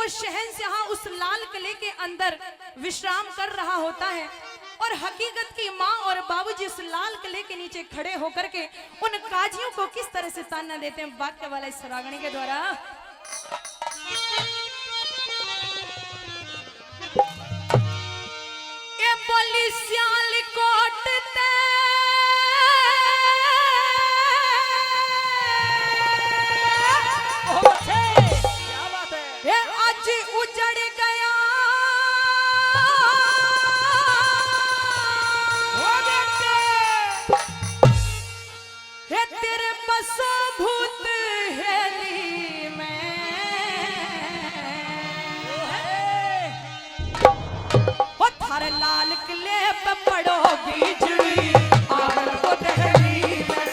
वो शहंशाह उस लाल किले के अंदर विश्राम कर रहा होता है और हकीकत की माँ और बाबूजी उस लाल किले के नीचे खड़े होकर के उन काजियों को किस तरह से ताना देते हैं वाक्य वाला इस रागणी के द्वारा। ये बोली सियालकोट उजड़ गया है तेरे बसो भूत हेली में वो थारे लाल किले पे पड़ो बिजली आग को दहली में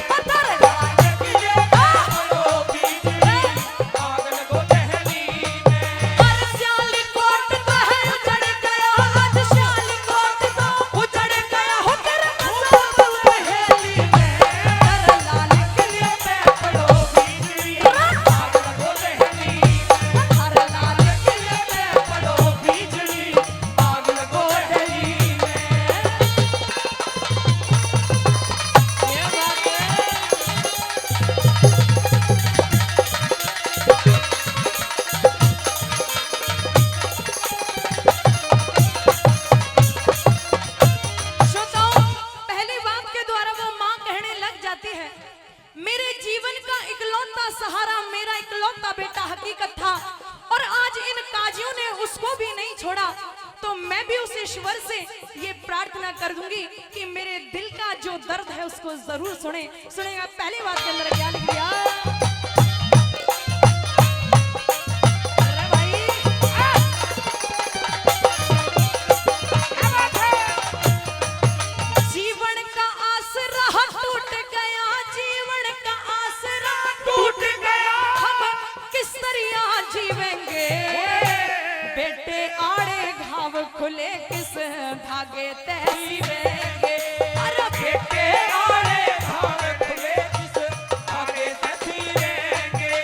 सहारा मेरा इकलौता बेटा हकीकत था और आज इन काजियों ने उसको भी नहीं छोड़ा, तो मैं भी उस ईश्वर से ये प्रार्थना कर दूंगी कि मेरे दिल का जो दर्द है उसको जरूर सुनेगा। पहली बात के अंदर क्या लिख दिया, खुले किस धागे तैसीरेंगे, अरे बेटे आड़े धागे खुले किस धागे तैसीरेंगे।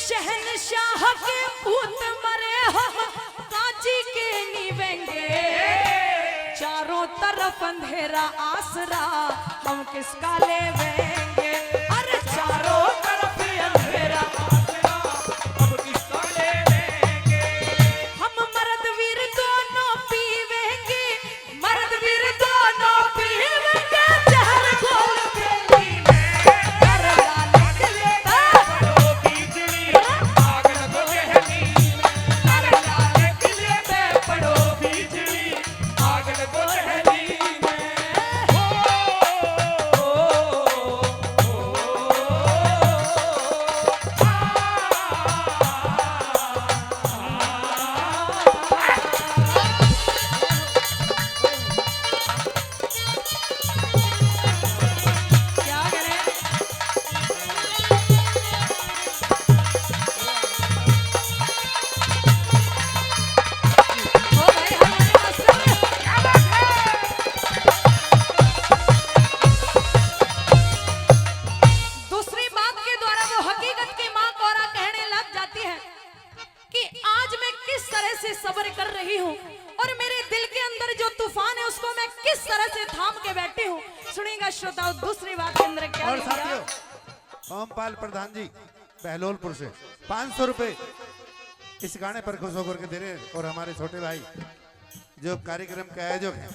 शहनशाह के पूत मरे हम काजी के नीवेंगे, चारों तरफ अंधेरा आसरा हम किसका लेवेंगे, अरे चारों तरफ अंधेरा आसरा हम किसका लेवेंगे। हम मर्द वीर दोनों पीवेंगे, मर्द वीर दोनों पीवेंगे, जहर घोल बेली में कर लाल किले पड़ो बिजली आग लगो दहली में, कर लाल किले पे पड़ो बिजली आग लगो दहली में। सब्र कर रही हूँ और मेरे दिल के अंदर जो तूफान है उसको मैं किस तरह से थाम के बैठी हूँ, सुनिएगा श्रोताओं। दूसरी बात के अंदर क्या और साथियों, ओमपाल प्रधान जी बहलोलपुर से 500 रुपए इस गाने पर खुश होकर के दे रहे हैं, और हमारे छोटे भाई जो कार्यक्रम के आयोजक हैं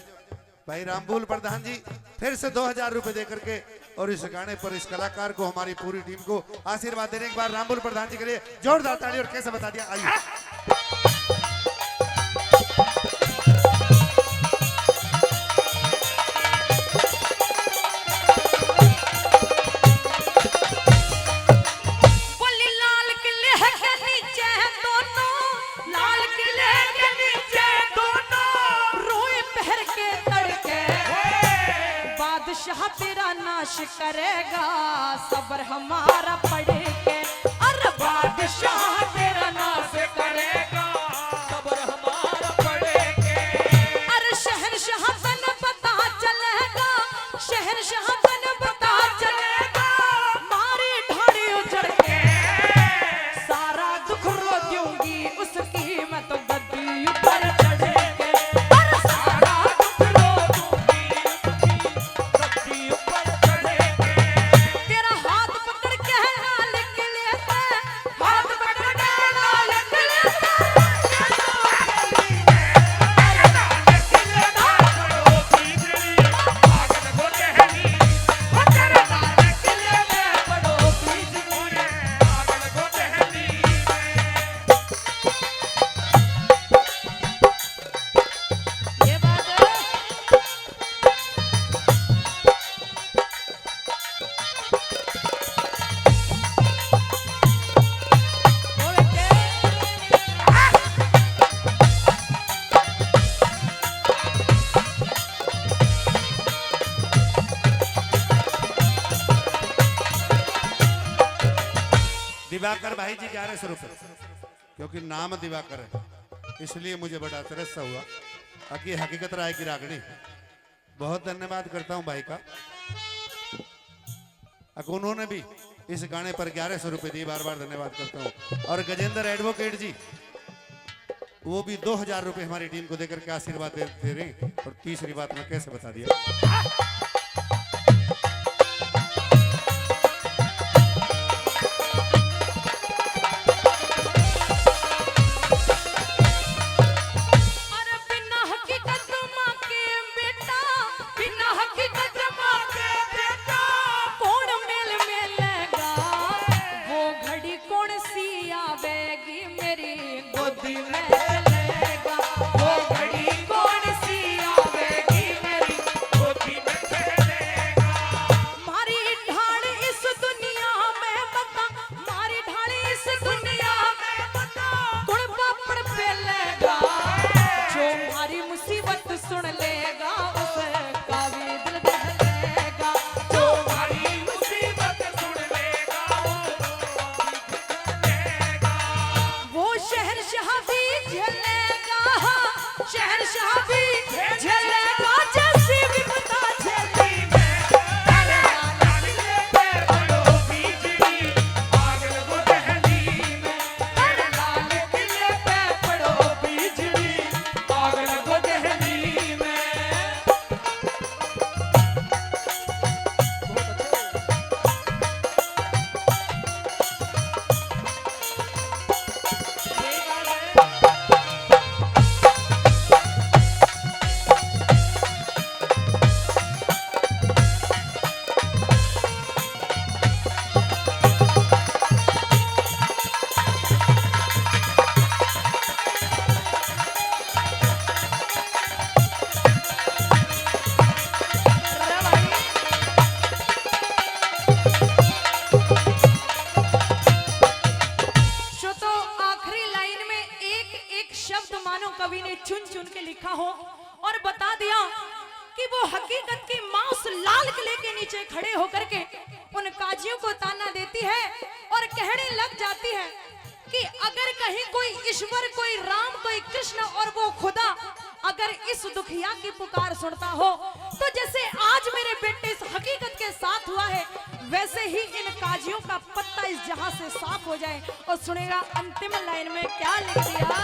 भाई रामबुल प्रधान जी फिर से 2000 रुपए दे करके और इस गाने पर इस कलाकार को हमारी पूरी टीम को आशीर्वाद देने के बाद रामबुल प्रधान जी के लिए जोरदार ताली। और कैसे बता दिया, आइए। बादशाह तेरा नाश करेगा सब्र हमारा पढ़ के, अरे बादशाह तेरा नाश करेगा सब्र हमारा पढ़ के। अरे शहनशाह तन पता चलेगा, शहनशाह तन पता चलेगा, मारी ढाड़ी उजड़ के सारा दुख रो दूंगी उसकी दिवाकर भाई जी 1100 रुपए, क्योंकि नाम दिवाकर है इसलिए मुझे बड़ा तरस सा हुआ। बाकी हकीकत राय की रागनी, बहुत धन्यवाद करता हूं भाई का। उन्होंने भी इस गाने पर 1100 रुपए दिए, बार बार धन्यवाद करता हूं। और गजेंद्र एडवोकेट जी वो भी 2000 रुपए हमारी टीम को देकर के आशीर्वाद दे रहे हैं। और तीसरी बात मैं कैसे बता दिया। कवि ने चुन चुन के लिखा हो और बता दिया कि वो हकीकत की माँ उस लाल किले के नीचे खड़े होकर के उन काजियों को ताना देती है और कहने लग जाती है कि अगर कहीं कोई ईश्वर, कोई राम, कोई कृष्ण और वो खुदा अगर इस दुखिया की पुकार सुनता हो तो जैसे आज मेरे बेटे इस हकीकत के साथ हुआ है वैसे ही इन काजियों का पत्ता इस जहां से साफ हो जाए। और सुनेगा अंतिम लाइन में क्या लिख दिया।